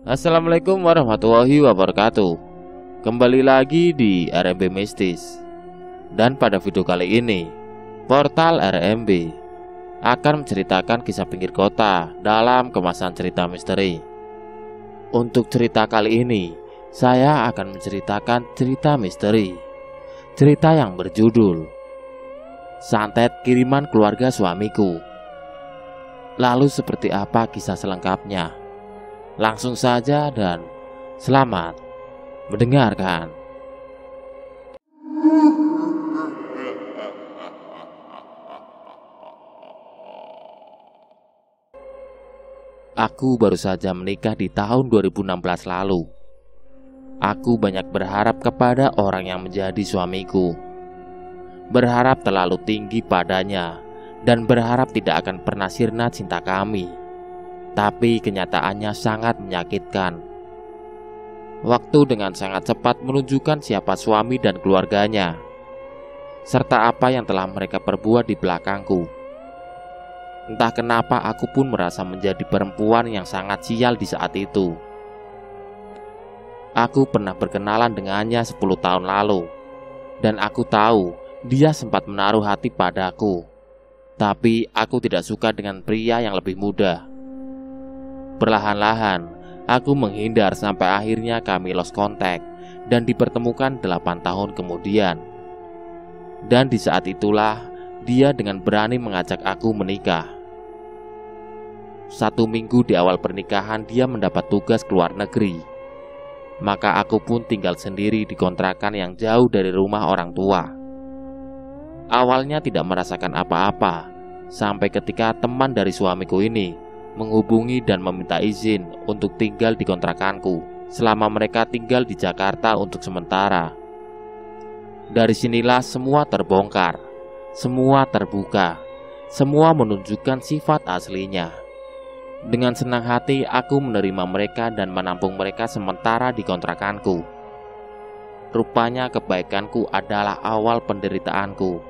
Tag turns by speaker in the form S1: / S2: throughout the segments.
S1: Assalamualaikum warahmatullahi wabarakatuh. Kembali lagi di RMB Mistis. Dan pada video kali ini, Portal RMB akan menceritakan kisah pinggir kota dalam kemasan cerita misteri. Untuk cerita kali ini, saya akan menceritakan cerita misteri. Cerita yang berjudul Santet Kiriman Keluarga Suamiku. Lalu seperti apa kisah selengkapnya? Langsung saja dan selamat mendengarkan. Aku baru saja menikah di tahun 2016 lalu. Aku banyak berharap kepada orang yang menjadi suamiku. Berharap terlalu tinggi padanya dan berharap tidak akan pernah sirna cinta kami. Tapi kenyataannya sangat menyakitkan. Waktu dengan sangat cepat menunjukkan siapa suami dan keluarganya, serta apa yang telah mereka perbuat di belakangku. Entah kenapa aku pun merasa menjadi perempuan yang sangat sial di saat itu. Aku pernah berkenalan dengannya 10 tahun lalu, dan aku tahu dia sempat menaruh hati padaku. Tapi aku tidak suka dengan pria yang lebih muda. Perlahan-lahan, aku menghindar sampai akhirnya kami lost contact dan dipertemukan 8 tahun kemudian. Dan di saat itulah, dia dengan berani mengajak aku menikah. 1 minggu di awal pernikahan dia mendapat tugas ke luar negeri. Maka aku pun tinggal sendiri di kontrakan yang jauh dari rumah orang tua. Awalnya tidak merasakan apa-apa, sampai ketika teman dari suamiku ini menghubungi dan meminta izin untuk tinggal di kontrakanku selama mereka tinggal di Jakarta untuk sementara. Dari sinilah semua terbongkar, semua terbuka, semua menunjukkan sifat aslinya. Dengan senang hati aku menerima mereka dan menampung mereka sementara di kontrakanku. Rupanya kebaikanku adalah awal penderitaanku.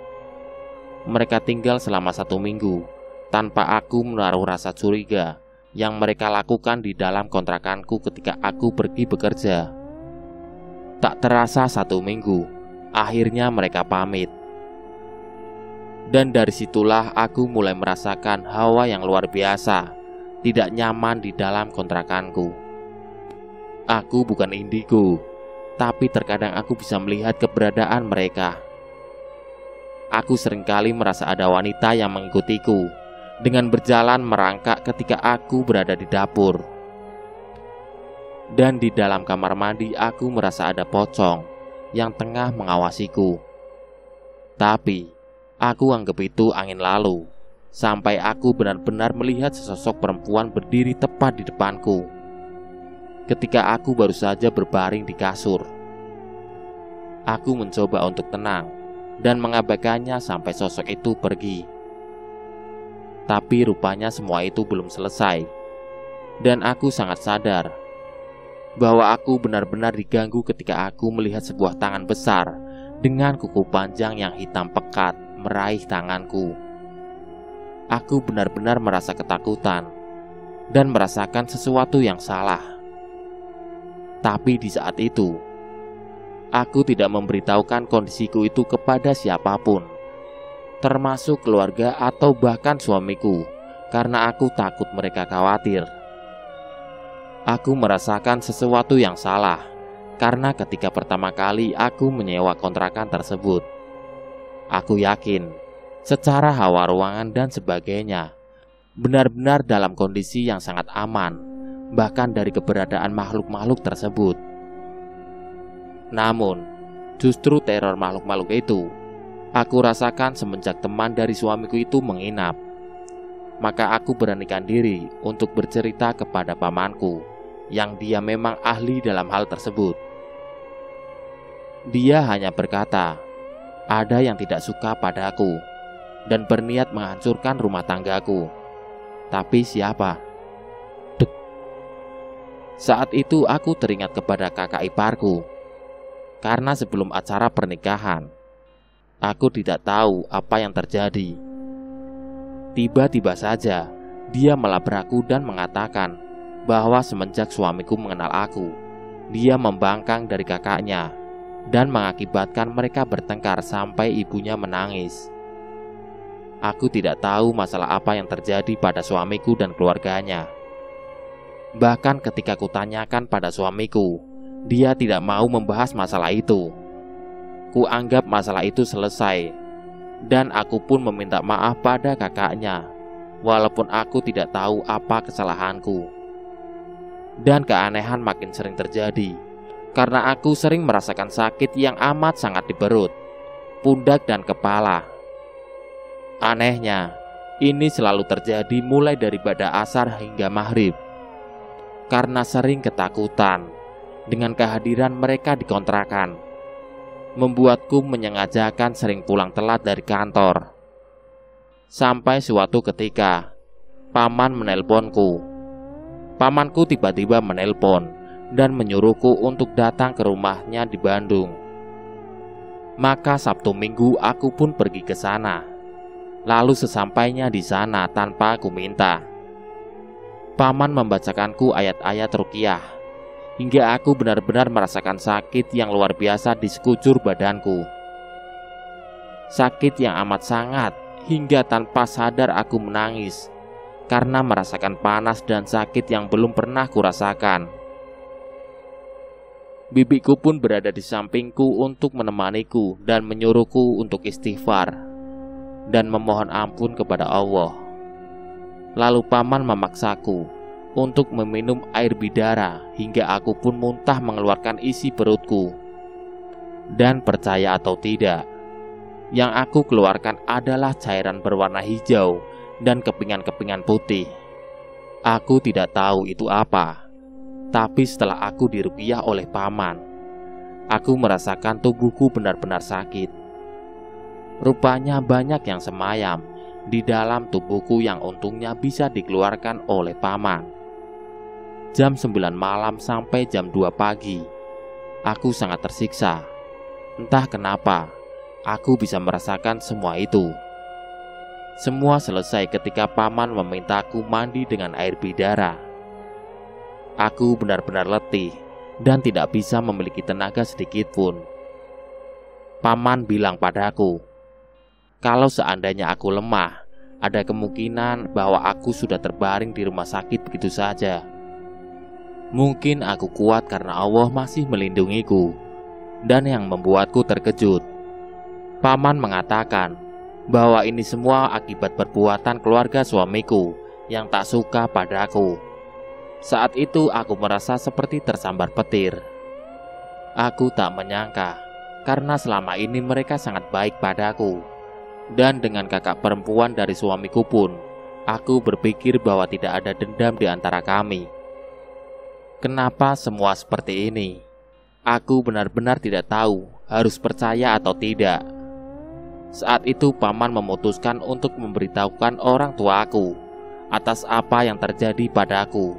S1: Mereka tinggal selama 1 minggu tanpa aku menaruh rasa curiga yang mereka lakukan di dalam kontrakanku ketika aku pergi bekerja. Tak terasa 1 minggu, akhirnya mereka pamit. Dan dari situlah aku mulai merasakan hawa yang luar biasa, tidak nyaman di dalam kontrakanku. Aku bukan indigo, tapi terkadang aku bisa melihat keberadaan mereka. Aku seringkali merasa ada wanita yang mengikutiku dengan berjalan merangkak ketika aku berada di dapur. Dan di dalam kamar mandi aku merasa ada pocong yang tengah mengawasiku. Tapi aku anggap itu angin lalu, sampai aku benar-benar melihat sesosok perempuan berdiri tepat di depanku ketika aku baru saja berbaring di kasur. Aku mencoba untuk tenang dan mengabaikannya sampai sosok itu pergi. Tapi rupanya semua itu belum selesai. Dan aku sangat sadar bahwa aku benar-benar diganggu ketika aku melihat sebuah tangan besar dengan kuku panjang yang hitam pekat meraih tanganku. Aku benar-benar merasa ketakutan dan merasakan sesuatu yang salah. Tapi di saat itu, aku tidak memberitahukan kondisiku itu kepada siapapun, termasuk keluarga atau bahkan suamiku, karena aku takut mereka khawatir. Aku merasakan sesuatu yang salah, karena ketika pertama kali aku menyewa kontrakan tersebut, aku yakin secara hawa ruangan dan sebagainya benar-benar dalam kondisi yang sangat aman, bahkan dari keberadaan makhluk-makhluk tersebut. Namun, justru teror makhluk-makhluk itu aku rasakan semenjak teman dari suamiku itu menginap. Maka aku beranikan diri untuk bercerita kepada pamanku, yang dia memang ahli dalam hal tersebut. Dia hanya berkata, ada yang tidak suka padaku dan berniat menghancurkan rumah tanggaku. Tapi siapa? Dek. Saat itu aku teringat kepada kakak iparku, karena sebelum acara pernikahan aku tidak tahu apa yang terjadi. Tiba-tiba saja dia melabrakku dan mengatakan bahwa semenjak suamiku mengenal aku, dia membangkang dari kakaknya dan mengakibatkan mereka bertengkar sampai ibunya menangis. Aku tidak tahu masalah apa yang terjadi pada suamiku dan keluarganya. Bahkan ketika kutanyakan pada suamiku, dia tidak mau membahas masalah itu. Kuanggap masalah itu selesai, dan aku pun meminta maaf pada kakaknya, walaupun aku tidak tahu apa kesalahanku. Dan keanehan makin sering terjadi, karena aku sering merasakan sakit yang amat sangat di perut, pundak, dan kepala. Anehnya, ini selalu terjadi mulai dari ba'da asar hingga maghrib. Karena sering ketakutan dengan kehadiran mereka di kontrakan, membuatku menyengajakan sering pulang telat dari kantor. Sampai suatu ketika, paman menelponku. Pamanku tiba-tiba menelpon dan menyuruhku untuk datang ke rumahnya di Bandung. Maka Sabtu Minggu aku pun pergi ke sana. Lalu sesampainya di sana tanpa aku minta, paman membacakanku ayat-ayat ruqyah hingga aku benar-benar merasakan sakit yang luar biasa di sekujur badanku. Sakit yang amat sangat hingga tanpa sadar aku menangis karena merasakan panas dan sakit yang belum pernah kurasakan. Bibiku pun berada di sampingku untuk menemaniku dan menyuruhku untuk istighfar dan memohon ampun kepada Allah. Lalu paman memaksaku untuk meminum air bidara hingga aku pun muntah mengeluarkan isi perutku. Dan percaya atau tidak, yang aku keluarkan adalah cairan berwarna hijau dan kepingan-kepingan putih. Aku tidak tahu itu apa, tapi setelah aku diruqyah oleh paman, aku merasakan tubuhku benar-benar sakit. Rupanya banyak yang semayam di dalam tubuhku yang untungnya bisa dikeluarkan oleh paman. Jam 9 malam sampai jam 2 pagi, aku sangat tersiksa. Entah kenapa, aku bisa merasakan semua itu. Semua selesai ketika paman memintaku mandi dengan air bidara. Aku benar-benar letih dan tidak bisa memiliki tenaga sedikit pun. Paman bilang padaku, kalau seandainya aku lemah, ada kemungkinan bahwa aku sudah terbaring di rumah sakit begitu saja. Mungkin aku kuat karena Allah masih melindungiku. Dan yang membuatku terkejut, paman mengatakan bahwa ini semua akibat perbuatan keluarga suamiku yang tak suka padaku. Saat itu aku merasa seperti tersambar petir. Aku tak menyangka, karena selama ini mereka sangat baik padaku. Dan dengan kakak perempuan dari suamiku pun, aku berpikir bahwa tidak ada dendam di antara kami. Kenapa semua seperti ini? Aku benar-benar tidak tahu harus percaya atau tidak. Saat itu paman memutuskan untuk memberitahukan orang tuaku atas apa yang terjadi padaku,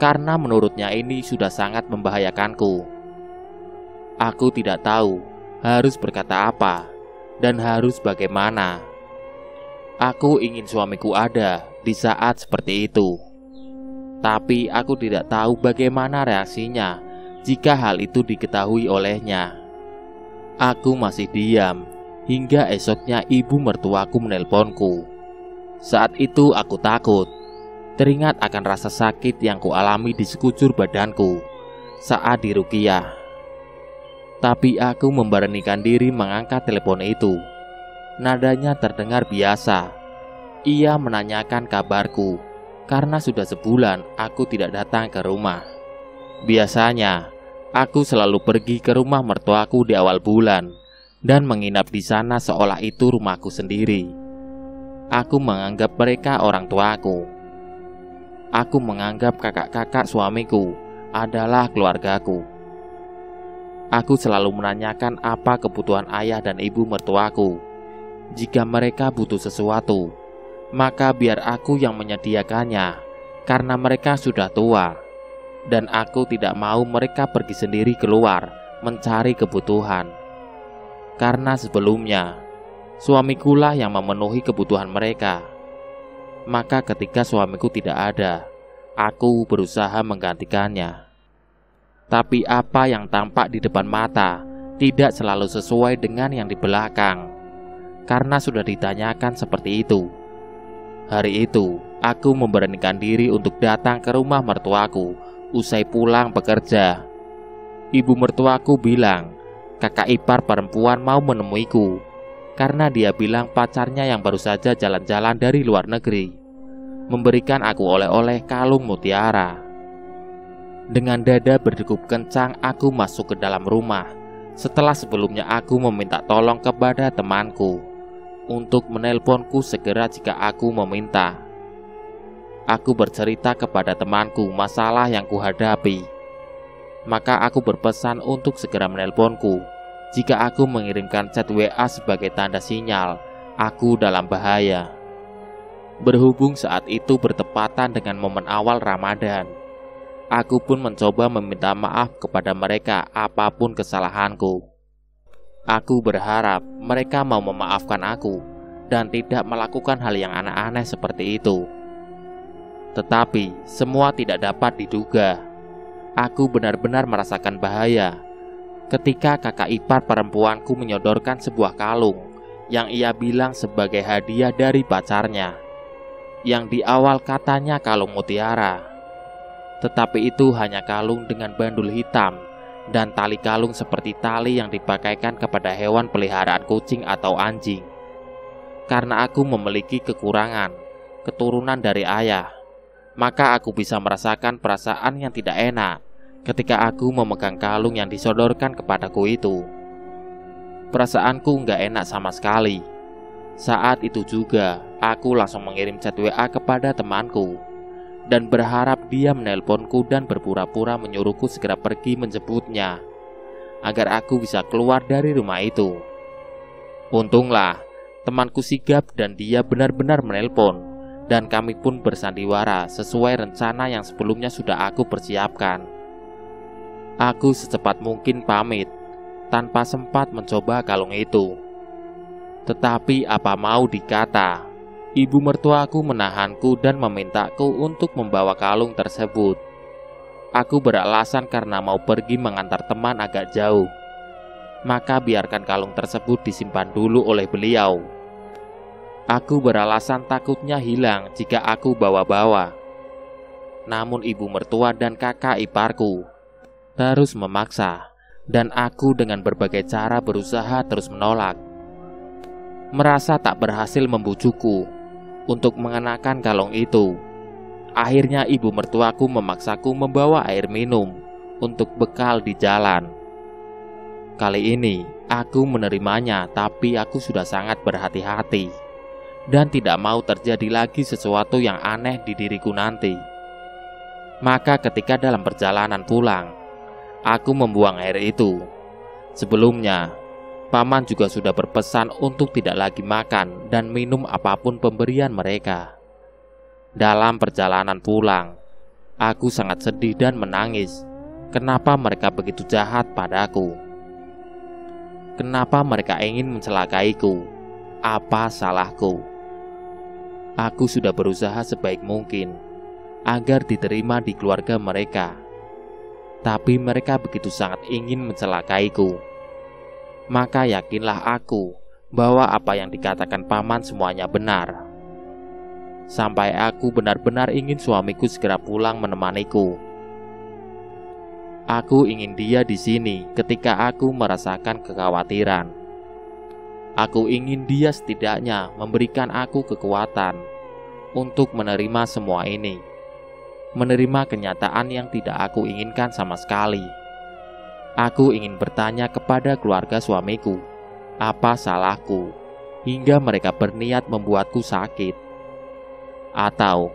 S1: karena menurutnya ini sudah sangat membahayakanku. Aku tidak tahu harus berkata apa dan harus bagaimana. Aku ingin suamiku ada di saat seperti itu, tapi aku tidak tahu bagaimana reaksinya jika hal itu diketahui olehnya. Aku masih diam hingga esoknya ibu mertuaku menelponku. Saat itu aku takut, teringat akan rasa sakit yang kualami di sekujur badanku saat diruqyah. Tapi aku memberanikan diri mengangkat telepon itu. Nadanya terdengar biasa. Ia menanyakan kabarku, karena sudah sebulan aku tidak datang ke rumah. Biasanya, aku selalu pergi ke rumah mertuaku di awal bulan dan menginap di sana seolah itu rumahku sendiri. Aku menganggap mereka orang tuaku. Aku menganggap kakak-kakak suamiku adalah keluargaku. Aku selalu menanyakan apa kebutuhan ayah dan ibu mertuaku. Jika mereka butuh sesuatu, maka biar aku yang menyediakannya, karena mereka sudah tua. Dan aku tidak mau mereka pergi sendiri keluar mencari kebutuhan. Karena sebelumnya, suamikulah yang memenuhi kebutuhan mereka. Maka ketika suamiku tidak ada, aku berusaha menggantikannya. Tapi apa yang tampak di depan mata tidak selalu sesuai dengan yang di belakang, karena sudah ditanyakan seperti itu. Hari itu, aku memberanikan diri untuk datang ke rumah mertuaku usai pulang bekerja. Ibu mertuaku bilang, kakak ipar perempuan mau menemuiku, karena dia bilang pacarnya yang baru saja jalan-jalan dari luar negeri memberikan aku oleh-oleh kalung mutiara. Dengan dada berdegup kencang, aku masuk ke dalam rumah setelah sebelumnya aku meminta tolong kepada temanku untuk menelponku segera jika aku meminta. Aku bercerita kepada temanku masalah yang kuhadapi. Maka aku berpesan untuk segera menelponku jika aku mengirimkan chat WA sebagai tanda sinyal aku dalam bahaya. Berhubung saat itu bertepatan dengan momen awal Ramadan, aku pun mencoba meminta maaf kepada mereka apapun kesalahanku. Aku berharap mereka mau memaafkan aku dan tidak melakukan hal yang aneh-aneh seperti itu. Tetapi semua tidak dapat diduga. Aku benar-benar merasakan bahaya ketika kakak ipar perempuanku menyodorkan sebuah kalung yang ia bilang sebagai hadiah dari pacarnya, yang di awal katanya kalung mutiara, tetapi itu hanya kalung dengan bandul hitam dan tali kalung seperti tali yang dipakaikan kepada hewan peliharaan kucing atau anjing. Karena aku memiliki kekurangan keturunan dari ayah, maka aku bisa merasakan perasaan yang tidak enak ketika aku memegang kalung yang disodorkan kepadaku itu. Perasaanku nggak enak sama sekali. Saat itu juga aku langsung mengirim chat WA kepada temanku dan berharap dia menelponku dan berpura-pura menyuruhku segera pergi menjemputnya agar aku bisa keluar dari rumah itu. Untunglah temanku sigap dan dia benar-benar menelpon, dan kami pun bersandiwara sesuai rencana yang sebelumnya sudah aku persiapkan. Aku secepat mungkin pamit tanpa sempat mencoba kalung itu. Tetapi apa mau dikata, ibu mertuaku menahanku dan memintaku untuk membawa kalung tersebut. Aku beralasan karena mau pergi mengantar teman agak jauh. Maka biarkan kalung tersebut disimpan dulu oleh beliau. Aku beralasan takutnya hilang jika aku bawa-bawa. Namun ibu mertua dan kakak iparku terus memaksa, dan aku dengan berbagai cara berusaha terus menolak. Merasa tak berhasil membujukku untuk mengenakan kalung itu, akhirnya ibu mertuaku memaksaku membawa air minum untuk bekal di jalan. Kali ini aku menerimanya, tapi aku sudah sangat berhati-hati dan tidak mau terjadi lagi sesuatu yang aneh di diriku nanti. Maka ketika dalam perjalanan pulang, aku membuang air itu. Sebelumnya, paman juga sudah berpesan untuk tidak lagi makan dan minum apapun pemberian mereka. Dalam perjalanan pulang, aku sangat sedih dan menangis. Kenapa mereka begitu jahat padaku? Kenapa mereka ingin mencelakaiku? Apa salahku? Aku sudah berusaha sebaik mungkin agar diterima di keluarga mereka, tapi mereka begitu sangat ingin mencelakaiku. Maka yakinlah aku bahwa apa yang dikatakan paman semuanya benar. Sampai aku benar-benar ingin suamiku segera pulang menemaniku. Aku ingin dia di sini ketika aku merasakan kekhawatiran. Aku ingin dia setidaknya memberikan aku kekuatan untuk menerima semua ini, menerima kenyataan yang tidak aku inginkan sama sekali. Aku ingin bertanya kepada keluarga suamiku, apa salahku hingga mereka berniat membuatku sakit? Atau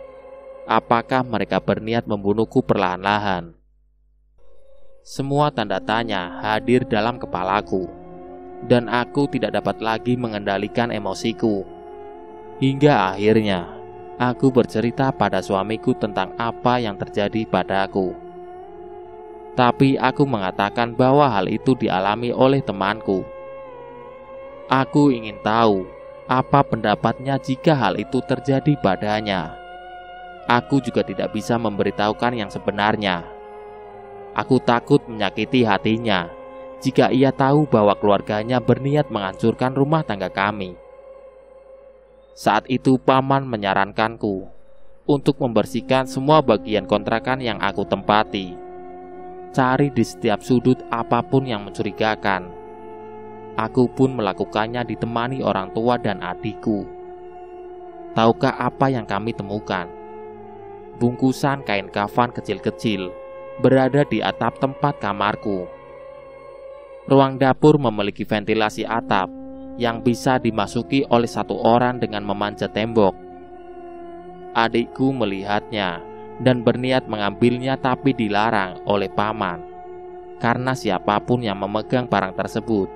S1: apakah mereka berniat membunuhku perlahan-lahan? Semua tanda tanya hadir dalam kepalaku, dan aku tidak dapat lagi mengendalikan emosiku. Hingga akhirnya aku bercerita pada suamiku tentang apa yang terjadi padaku. Tapi aku mengatakan bahwa hal itu dialami oleh temanku. Aku ingin tahu apa pendapatnya jika hal itu terjadi padanya. aku juga tidak bisa memberitahukan yang sebenarnya. Aku takut menyakiti hatinya jika ia tahu bahwa keluarganya berniat menghancurkan rumah tangga kami. Saat itu paman menyarankanku untuk membersihkan semua bagian kontrakan yang aku tempati. Cari di setiap sudut apapun yang mencurigakan. Aku pun melakukannya ditemani orang tua dan adikku. Tahukah apa yang kami temukan? Bungkusan kain kafan kecil-kecil berada di atap tempat kamarku. Ruang dapur memiliki ventilasi atap yang bisa dimasuki oleh satu orang dengan memanjat tembok. Adikku melihatnya dan berniat mengambilnya, tapi dilarang oleh paman karena siapapun yang memegang barang tersebut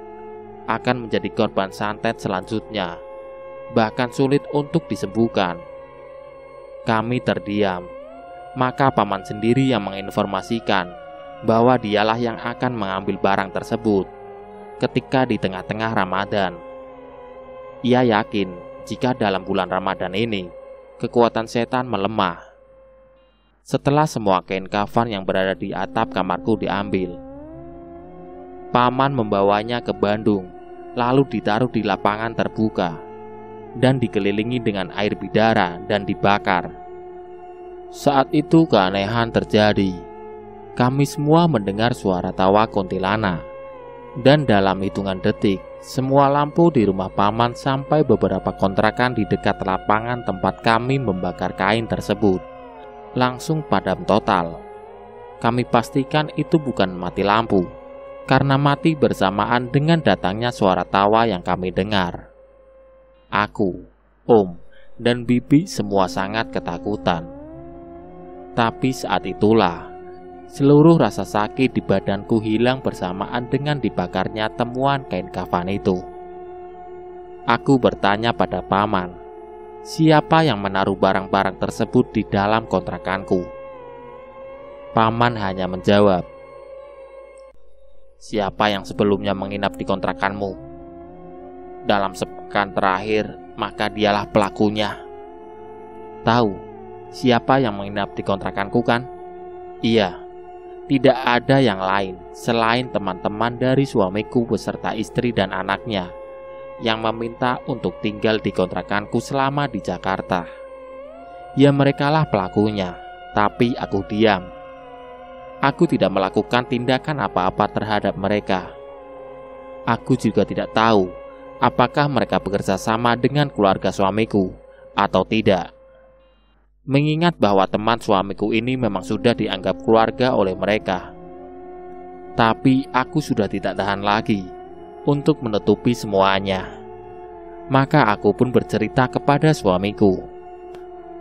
S1: akan menjadi korban santet selanjutnya, bahkan sulit untuk disembuhkan. Kami terdiam, maka paman sendiri yang menginformasikan bahwa dialah yang akan mengambil barang tersebut ketika di tengah-tengah Ramadan. Ia yakin jika dalam bulan Ramadan ini kekuatan setan melemah. Setelah semua kain kafan yang berada di atap kamarku diambil, paman membawanya ke Bandung, lalu ditaruh di lapangan terbuka dan dikelilingi dengan air bidara dan dibakar. Saat itu keanehan terjadi. Kami semua mendengar suara tawa kuntilanak, dan dalam hitungan detik semua lampu di rumah paman sampai beberapa kontrakan di dekat lapangan tempat kami membakar kain tersebut langsung padam total. Kami pastikan itu bukan mati lampu, karena mati bersamaan dengan datangnya suara tawa yang kami dengar. Aku, Om, dan Bibi semua sangat ketakutan. Tapi saat itulah seluruh rasa sakit di badanku hilang bersamaan dengan dibakarnya temuan kain kafan itu. Aku bertanya pada paman, siapa yang menaruh barang-barang tersebut di dalam kontrakanku? Paman hanya menjawab, siapa yang sebelumnya menginap di kontrakanmu? Dalam sepekan terakhir, maka dialah pelakunya. Tahu siapa yang menginap di kontrakanku kan? Iya, tidak ada yang lain selain teman-teman dari suamiku beserta istri dan anaknya yang meminta untuk tinggal di kontrakanku selama di Jakarta. Ya, merekalah pelakunya, tapi aku diam. Aku tidak melakukan tindakan apa-apa terhadap mereka. Aku juga tidak tahu apakah mereka bekerja sama dengan keluarga suamiku atau tidak. Mengingat bahwa teman suamiku ini memang sudah dianggap keluarga oleh mereka. Tapi aku sudah tidak tahan lagi untuk menutupi semuanya. Maka aku pun bercerita kepada suamiku,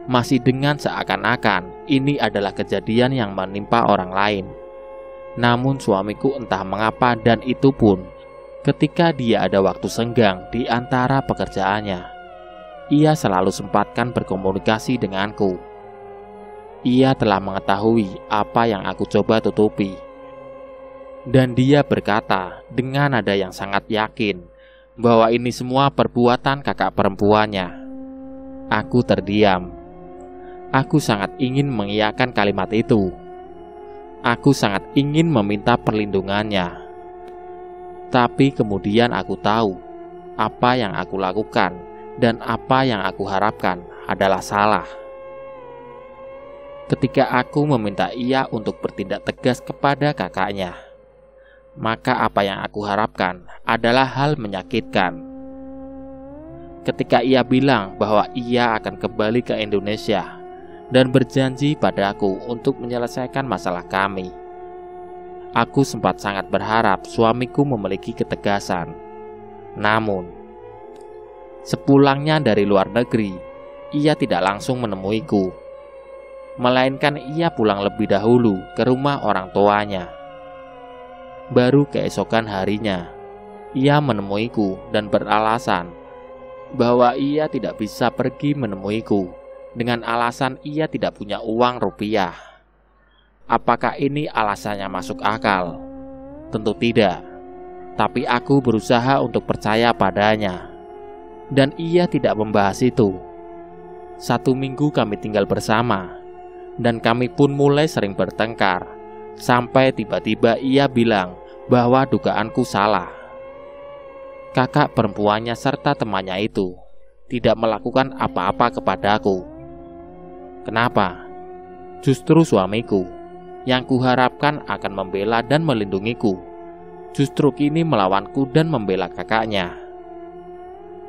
S1: masih dengan seakan-akan ini adalah kejadian yang menimpa orang lain. Namun suamiku entah mengapa, dan itu pun ketika dia ada waktu senggang di antara pekerjaannya, ia selalu sempatkan berkomunikasi denganku. Ia telah mengetahui apa yang aku coba tutupi, dan dia berkata dengan nada yang sangat yakin bahwa ini semua perbuatan kakak perempuannya. Aku terdiam. Aku sangat ingin mengiyakan kalimat itu. Aku sangat ingin meminta perlindungannya. Tapi kemudian aku tahu apa yang aku lakukan dan apa yang aku harapkan adalah salah. Ketika aku meminta ia untuk bertindak tegas kepada kakaknya, maka apa yang aku harapkan adalah hal menyakitkan. Ketika ia bilang bahwa ia akan kembali ke Indonesia dan berjanji padaku untuk menyelesaikan masalah kami, aku sempat sangat berharap suamiku memiliki ketegasan. Namun, sepulangnya dari luar negeri, ia tidak langsung menemuiku, melainkan ia pulang lebih dahulu ke rumah orang tuanya. Baru keesokan harinya, ia menemuiku dan beralasan bahwa ia tidak bisa pergi menemuiku dengan alasan ia tidak punya uang rupiah. Apakah ini alasannya masuk akal? Tentu tidak. Tapi aku berusaha untuk percaya padanya, dan ia tidak membahas itu. 1 minggu kami tinggal bersama, dan kami pun mulai sering bertengkar, sampai tiba-tiba ia bilang bahwa dugaanku salah. Kakak perempuannya serta temannya itu tidak melakukan apa-apa kepadaku. Kenapa? Justru suamiku yang kuharapkan akan membela dan melindungiku, justru kini melawanku dan membela kakaknya.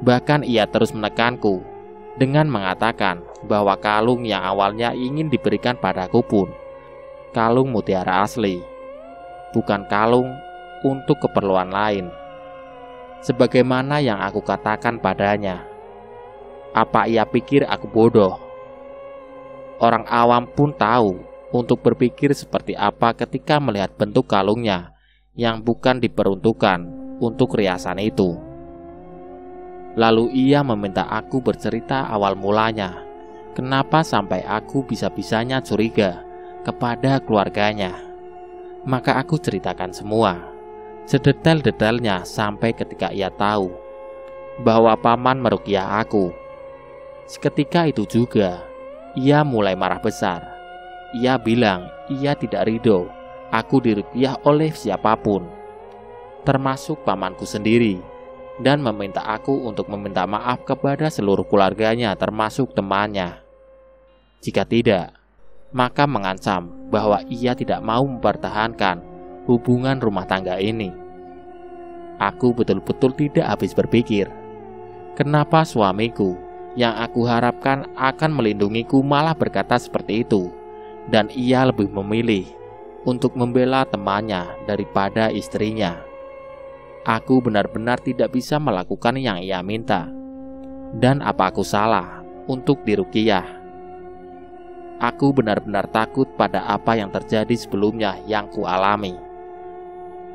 S1: Bahkan ia terus menekanku dengan mengatakan bahwa kalung yang awalnya ingin diberikan padaku pun kalung mutiara asli, bukan kalung untuk keperluan lain. Sebagaimana yang aku katakan padanya, apa ia pikir aku bodoh? Orang awam pun tahu untuk berpikir seperti apa ketika melihat bentuk kalungnya yang bukan diperuntukkan untuk riasan itu. Lalu ia meminta aku bercerita awal mulanya, kenapa sampai aku bisa-bisanya curiga kepada keluarganya. Maka aku ceritakan semua, sedetail-detailnya, sampai ketika ia tahu bahwa paman meruqyah aku. Seketika itu juga ia mulai marah besar. Ia bilang ia tidak ridho aku diruqyah oleh siapapun, termasuk pamanku sendiri, dan meminta aku untuk meminta maaf kepada seluruh keluarganya termasuk temannya. Jika tidak, maka mengancam bahwa ia tidak mau mempertahankan hubungan rumah tangga ini. Aku betul-betul tidak habis berpikir, kenapa suamiku yang aku harapkan akan melindungiku malah berkata seperti itu, dan ia lebih memilih untuk membela temannya daripada istrinya. Aku benar-benar tidak bisa melakukan yang ia minta. Dan apa aku salah untuk diruqyah? Aku benar-benar takut pada apa yang terjadi sebelumnya yang kualami.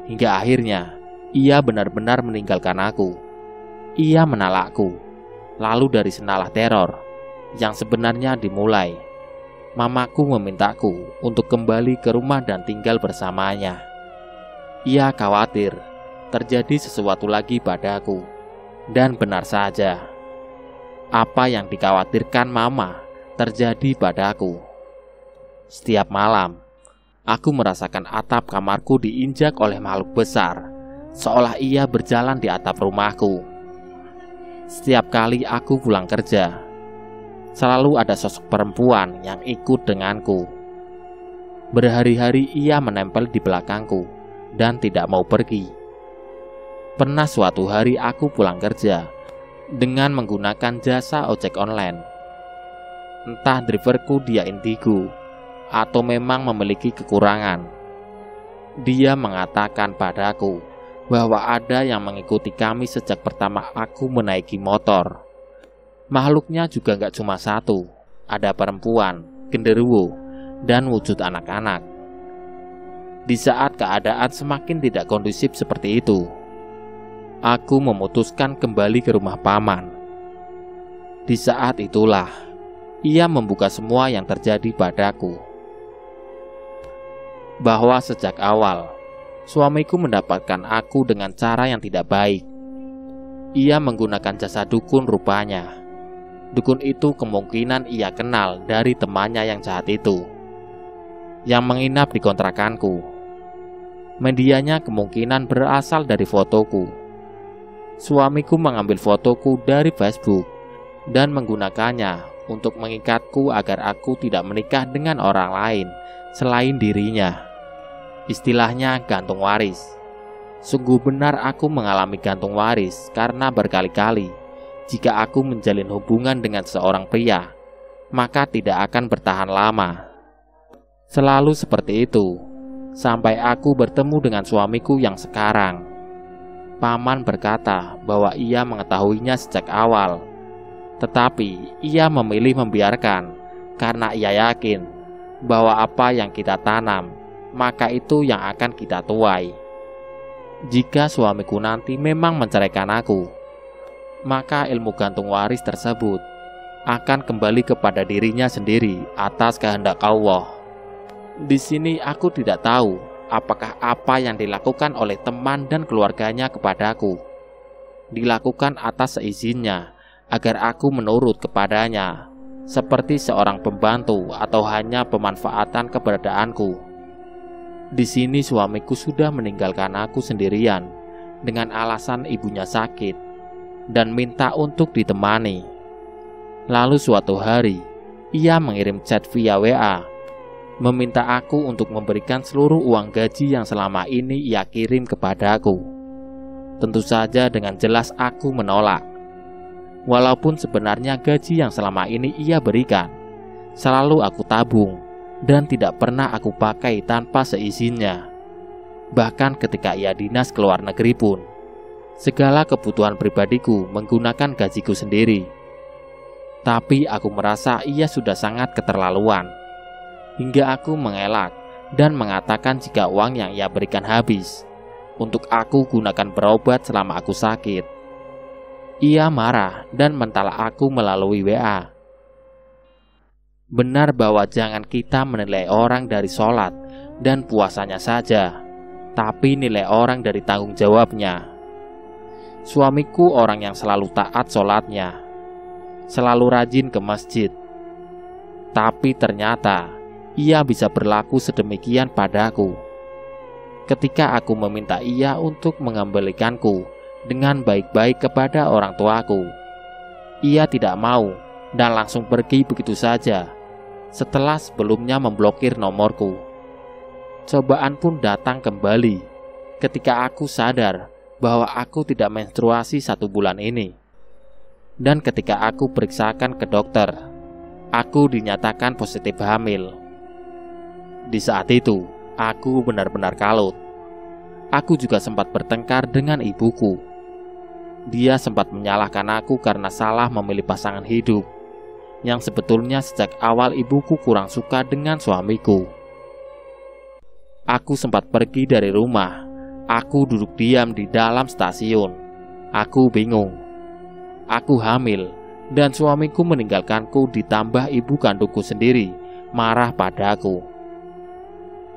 S1: Hingga akhirnya ia benar-benar meninggalkan aku. Ia menalakku. Lalu dari senalah teror yang sebenarnya dimulai, mamaku memintaku untuk kembali ke rumah dan tinggal bersamanya. Ia khawatir terjadi sesuatu lagi padaku. Dan benar saja, apa yang dikhawatirkan mama terjadi padaku. Setiap malam, aku merasakan atap kamarku diinjak oleh makhluk besar, seolah ia berjalan di atap rumahku. Setiap kali aku pulang kerja, selalu ada sosok perempuan yang ikut denganku. Berhari-hari ia menempel di belakangku dan tidak mau pergi. Pernah suatu hari aku pulang kerja dengan menggunakan jasa ojek online. Entah driverku dia indigo atau memang memiliki kekurangan. Dia mengatakan padaku bahwa ada yang mengikuti kami sejak pertama aku menaiki motor. Makhluknya juga gak cuma satu, ada perempuan, genderuwo, dan wujud anak-anak. Di saat keadaan semakin tidak kondusif seperti itu, aku memutuskan kembali ke rumah paman. Di saat itulah ia membuka semua yang terjadi padaku. Bahwa sejak awal suamiku mendapatkan aku dengan cara yang tidak baik. Ia menggunakan jasa dukun rupanya. Dukun itu kemungkinan ia kenal dari temannya yang jahat itu, yang menginap di kontrakanku. Medianya kemungkinan berasal dari fotoku. Suamiku mengambil fotoku dari Facebook dan menggunakannya untuk mengikatku agar aku tidak menikah dengan orang lain selain dirinya. Istilahnya gantung waris. Sungguh benar aku mengalami gantung waris karena berkali-kali jika aku menjalin hubungan dengan seorang pria, maka tidak akan bertahan lama. Selalu seperti itu, sampai aku bertemu dengan suamiku yang sekarang. Paman berkata bahwa ia mengetahuinya sejak awal, tetapi ia memilih membiarkan karena ia yakin bahwa apa yang kita tanam, maka itu yang akan kita tuai. Jika suamiku nanti memang menceraikan aku, maka ilmu gantung waris tersebut akan kembali kepada dirinya sendiri atas kehendak Allah. Di sini aku tidak tahu apakah apa yang dilakukan oleh teman dan keluarganya kepadaku dilakukan atas seizinnya agar aku menurut kepadanya, seperti seorang pembantu atau hanya pemanfaatan keberadaanku. Di sini suamiku sudah meninggalkan aku sendirian dengan alasan ibunya sakit dan minta untuk ditemani. Lalu suatu hari, ia mengirim chat via WA, meminta aku untuk memberikan seluruh uang gaji yang selama ini ia kirim kepadaku. Tentu saja dengan jelas aku menolak. Walaupun sebenarnya gaji yang selama ini ia berikan selalu aku tabung dan tidak pernah aku pakai tanpa seizinnya. Bahkan ketika ia dinas ke luar negeri pun, segala kebutuhan pribadiku menggunakan gajiku sendiri. Tapi aku merasa ia sudah sangat keterlaluan, hingga aku mengelak dan mengatakan jika uang yang ia berikan habis untuk aku gunakan berobat selama aku sakit. Ia marah dan mentala aku melalui WA. Benar bahwa jangan kita menilai orang dari sholat dan puasanya saja, tapi nilai orang dari tanggung jawabnya. Suamiku orang yang selalu taat sholatnya, selalu rajin ke masjid. Tapi ternyata ia bisa berlaku sedemikian padaku. Ketika aku meminta ia untuk mengembalikanku dengan baik-baik kepada orang tuaku, ia tidak mau dan langsung pergi begitu saja, setelah sebelumnya memblokir nomorku. Cobaan pun datang kembali ketika aku sadar bahwa aku tidak menstruasi 1 bulan ini. Dan ketika aku periksakan ke dokter, aku dinyatakan positif hamil. Di saat itu, aku benar-benar kalut. Aku juga sempat bertengkar dengan ibuku. Dia sempat menyalahkan aku karena salah memilih pasangan hidup, yang sebetulnya sejak awal ibuku kurang suka dengan suamiku. Aku sempat pergi dari rumah. Aku duduk diam di dalam stasiun. Aku bingung. Aku hamil dan suamiku meninggalkanku, ditambah ibu kandungku sendiri marah padaku.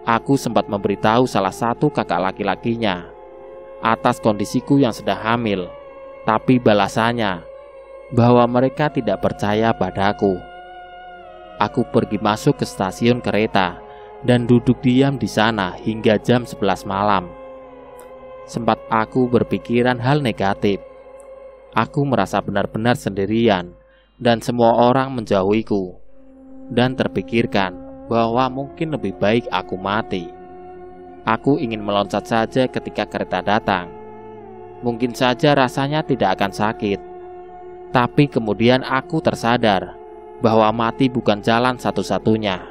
S1: Aku sempat memberitahu salah satu kakak laki-lakinya atas kondisiku yang sedang hamil, tapi balasannya bahwa mereka tidak percaya padaku. Aku pergi masuk ke stasiun kereta dan duduk diam di sana hingga jam 11 malam. Sempat aku berpikiran hal negatif. Aku merasa benar-benar sendirian dan semua orang menjauhiku, dan terpikirkan bahwa mungkin lebih baik aku mati. Aku ingin meloncat saja ketika kereta datang. Mungkin saja rasanya tidak akan sakit. Tapi kemudian aku tersadar bahwa mati bukan jalan satu-satunya.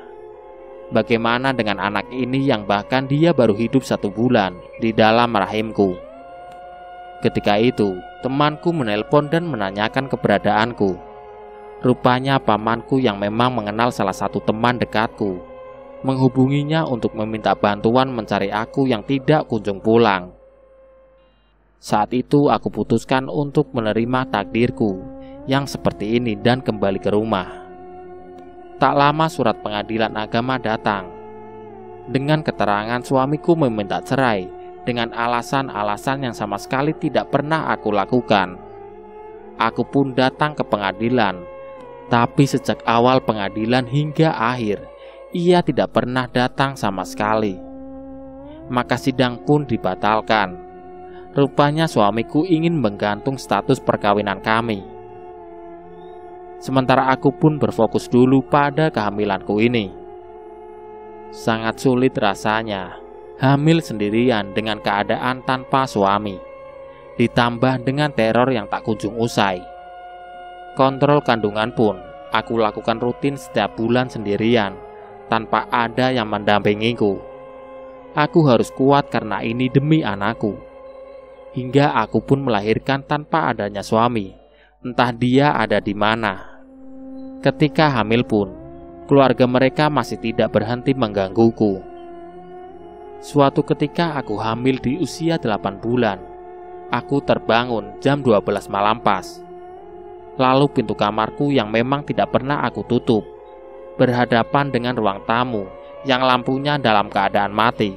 S1: Bagaimana dengan anak ini yang bahkan dia baru hidup 1 bulan di dalam rahimku? Ketika itu, temanku menelpon dan menanyakan keberadaanku. Rupanya pamanku yang memang mengenal salah satu teman dekatku menghubunginya untuk meminta bantuan mencari aku yang tidak kunjung pulang. Saat itu aku putuskan untuk menerima takdirku yang seperti ini dan kembali ke rumah. Tak lama surat pengadilan agama datang dengan keterangan suamiku meminta cerai dengan alasan-alasan yang sama sekali tidak pernah aku lakukan. Aku pun datang ke pengadilan, tapi sejak awal pengadilan hingga akhir, ia tidak pernah datang sama sekali. Maka sidang pun dibatalkan. Rupanya suamiku ingin menggantung status perkawinan kami. Sementara aku pun berfokus dulu pada kehamilanku ini. Sangat sulit rasanya hamil sendirian dengan keadaan tanpa suami, ditambah dengan teror yang tak kunjung usai. Kontrol kandungan pun aku lakukan rutin setiap bulan sendirian, tanpa ada yang mendampingiku. Aku harus kuat karena ini demi anakku. Hingga aku pun melahirkan tanpa adanya suami, entah dia ada di mana. Ketika hamil pun, keluarga mereka masih tidak berhenti menggangguku. Suatu ketika aku hamil di usia 8 bulan. Aku terbangun jam 12 malam pas. Lalu pintu kamarku yang memang tidak pernah aku tutup berhadapan dengan ruang tamu yang lampunya dalam keadaan mati.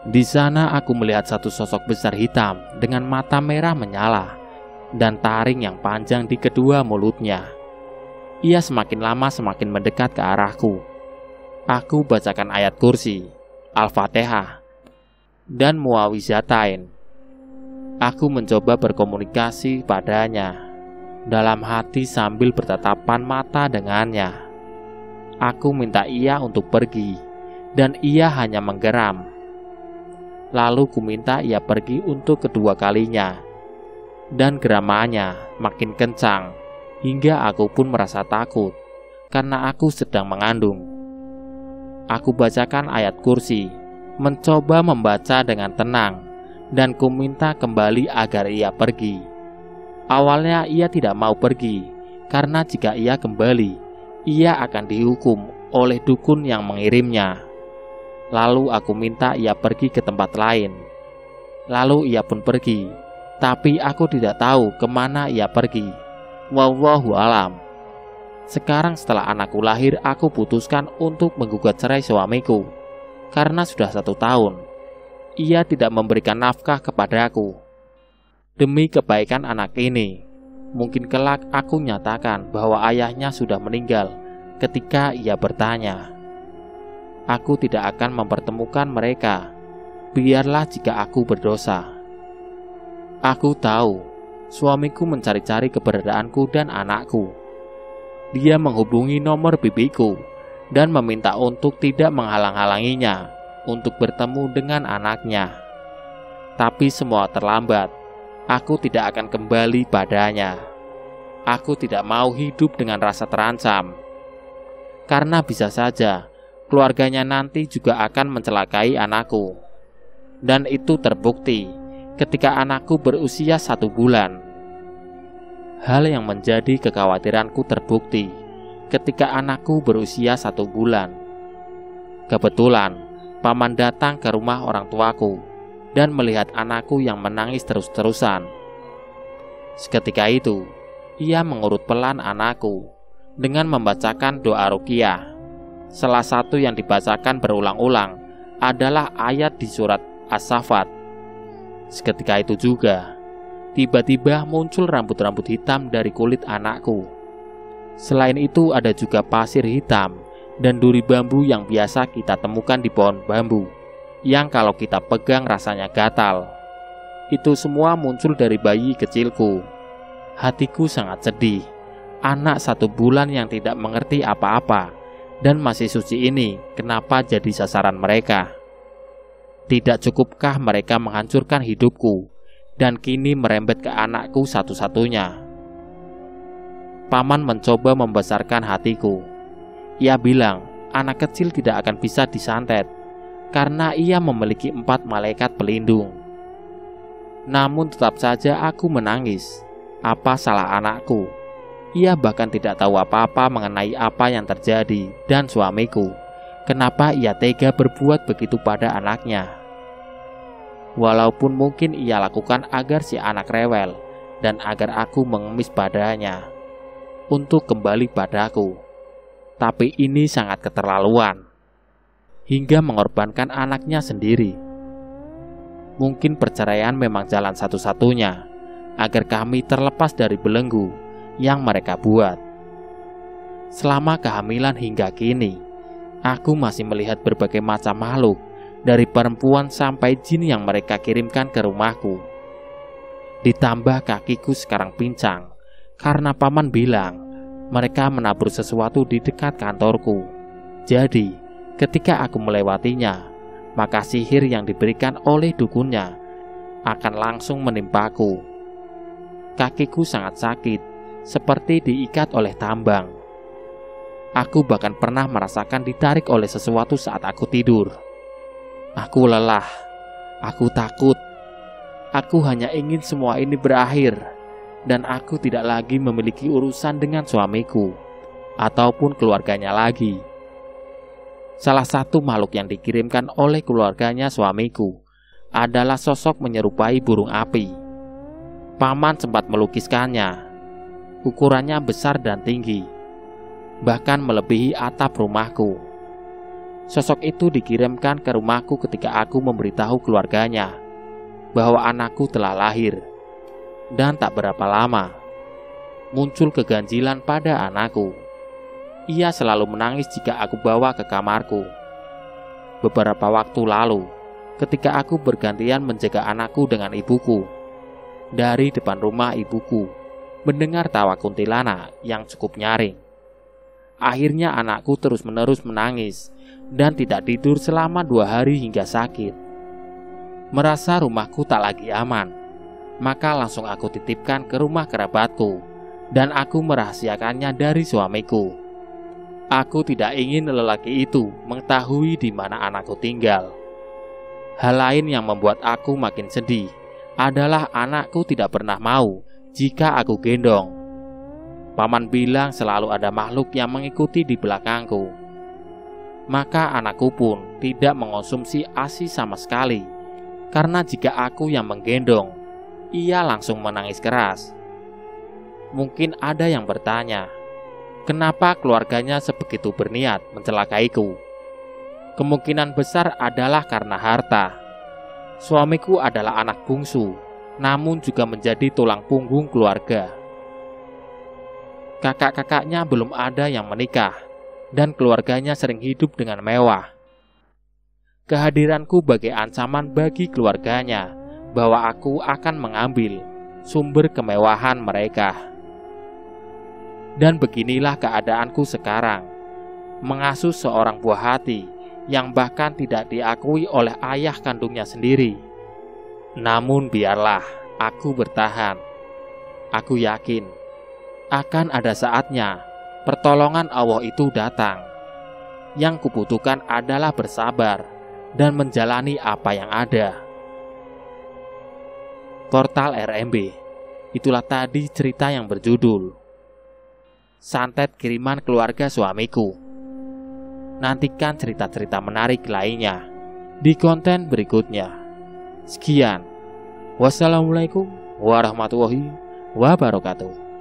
S1: Di sana aku melihat satu sosok besar hitam dengan mata merah menyala dan taring yang panjang di kedua mulutnya. ia semakin lama semakin mendekat ke arahku. Aku bacakan ayat kursi, Al-Fatihah, dan Muawizatain. Aku mencoba berkomunikasi padanya dalam hati sambil bertatapan mata dengannya. Aku minta ia untuk pergi, dan ia hanya menggeram. Lalu ku minta ia pergi untuk kedua kalinya, dan geramannya makin kencang hingga aku pun merasa takut karena aku sedang mengandung. Aku bacakan ayat kursi, mencoba membaca dengan tenang, dan ku minta kembali agar ia pergi. Awalnya ia tidak mau pergi, karena jika ia kembali, ia akan dihukum oleh dukun yang mengirimnya. Lalu aku minta ia pergi ke tempat lain. Lalu ia pun pergi, tapi aku tidak tahu kemana ia pergi. Wallahu alam. Sekarang setelah anakku lahir, aku putuskan untuk menggugat cerai suamiku. Karena sudah 1 tahun, ia tidak memberikan nafkah kepadaku. Demi kebaikan anak ini, mungkin kelak aku nyatakan bahwa ayahnya sudah meninggal ketika ia bertanya. Aku tidak akan mempertemukan mereka, biarlah jika aku berdosa. Aku tahu, suamiku mencari-cari keberadaanku dan anakku. Dia menghubungi nomor bibiku dan meminta untuk tidak menghalang-halanginya untuk bertemu dengan anaknya. Tapi semua terlambat. Aku tidak akan kembali padanya. Aku tidak mau hidup dengan rasa terancam, karena bisa saja keluarganya nanti juga akan mencelakai anakku. Dan itu terbukti ketika anakku berusia 1 bulan. Hal yang menjadi kekhawatiranku terbukti ketika anakku berusia 1 bulan. Kebetulan, paman datang ke rumah orang tuaku dan melihat anakku yang menangis terus-terusan. Seketika itu, ia mengurut pelan anakku dengan membacakan doa ruqyah. Salah satu yang dibacakan berulang-ulang adalah ayat di surat As-Saffat. Seketika itu juga, tiba-tiba muncul rambut-rambut hitam dari kulit anakku. Selain itu ada juga pasir hitam dan duri bambu yang biasa kita temukan di pohon bambu, yang kalau kita pegang rasanya gatal. Itu semua muncul dari bayi kecilku. Hatiku sangat sedih. Anak 1 bulan yang tidak mengerti apa-apa dan masih suci ini kenapa jadi sasaran mereka? Tidak cukupkah mereka menghancurkan hidupku dan kini merembet ke anakku satu-satunya? Paman mencoba membesarkan hatiku. Ia bilang anak kecil tidak akan bisa disantet karena ia memiliki 4 malaikat pelindung. Namun tetap saja aku menangis. Apa salah anakku? Ia bahkan tidak tahu apa-apa mengenai apa yang terjadi dan suamiku. Kenapa ia tega berbuat begitu pada anaknya? Walaupun mungkin ia lakukan agar si anak rewel dan agar aku mengemis padanya untuk kembali padaku. Tapi ini sangat keterlaluan, hingga mengorbankan anaknya sendiri. Mungkin perceraian memang jalan satu-satunya agar kami terlepas dari belenggu yang mereka buat. Selama kehamilan hingga kini, aku masih melihat berbagai macam makhluk, dari perempuan sampai jin yang mereka kirimkan ke rumahku. Ditambah kakiku sekarang pincang karena paman bilang mereka menabur sesuatu di dekat kantorku. Jadi, ketika aku melewatinya, maka sihir yang diberikan oleh dukunnya akan langsung menimpaku. Kakiku sangat sakit, seperti diikat oleh tambang. Aku bahkan pernah merasakan ditarik oleh sesuatu saat aku tidur. Aku lelah, aku takut. Aku hanya ingin semua ini berakhir, dan aku tidak lagi memiliki urusan dengan suamiku ataupun keluarganya lagi. Salah satu makhluk yang dikirimkan oleh keluarganya suamiku adalah sosok menyerupai burung api. Paman sempat melukiskannya. Ukurannya besar dan tinggi, bahkan melebihi atap rumahku. Sosok itu dikirimkan ke rumahku ketika aku memberitahu keluarganya bahwa anakku telah lahir. Dan tak berapa lama, muncul keganjilan pada anakku. Ia selalu menangis jika aku bawa ke kamarku. Beberapa waktu lalu, ketika aku bergantian menjaga anakku dengan ibuku, dari depan rumah ibuku mendengar tawa kuntilanak yang cukup nyaring. Akhirnya anakku terus-menerus menangis dan tidak tidur selama 2 hari hingga sakit. Merasa rumahku tak lagi aman, maka langsung aku titipkan ke rumah kerabatku dan aku merahasiakannya dari suamiku. Aku tidak ingin lelaki itu mengetahui di mana anakku tinggal. Hal lain yang membuat aku makin sedih adalah anakku tidak pernah mau jika aku gendong. Paman bilang selalu ada makhluk yang mengikuti di belakangku. Maka anakku pun tidak mengonsumsi ASI sama sekali, karena jika aku yang menggendong, ia langsung menangis keras. Mungkin ada yang bertanya, kenapa keluarganya sebegitu berniat mencelakaiku? Kemungkinan besar adalah karena harta. Suamiku adalah anak bungsu, namun juga menjadi tulang punggung keluarga. Kakak-kakaknya belum ada yang menikah, dan keluarganya sering hidup dengan mewah. Kehadiranku bagai ancaman bagi keluarganya bahwa aku akan mengambil sumber kemewahan mereka. Dan beginilah keadaanku sekarang, mengasuh seorang buah hati yang bahkan tidak diakui oleh ayah kandungnya sendiri. Namun biarlah aku bertahan. Aku yakin akan ada saatnya pertolongan Allah itu datang. Yang kubutuhkan adalah bersabar dan menjalani apa yang ada. Portal RMB. Itulah tadi cerita yang berjudul Santet Kiriman Keluarga Suamiku. Nantikan cerita-cerita menarik lainnya di konten berikutnya. Sekian. Wassalamualaikum warahmatullahi wabarakatuh.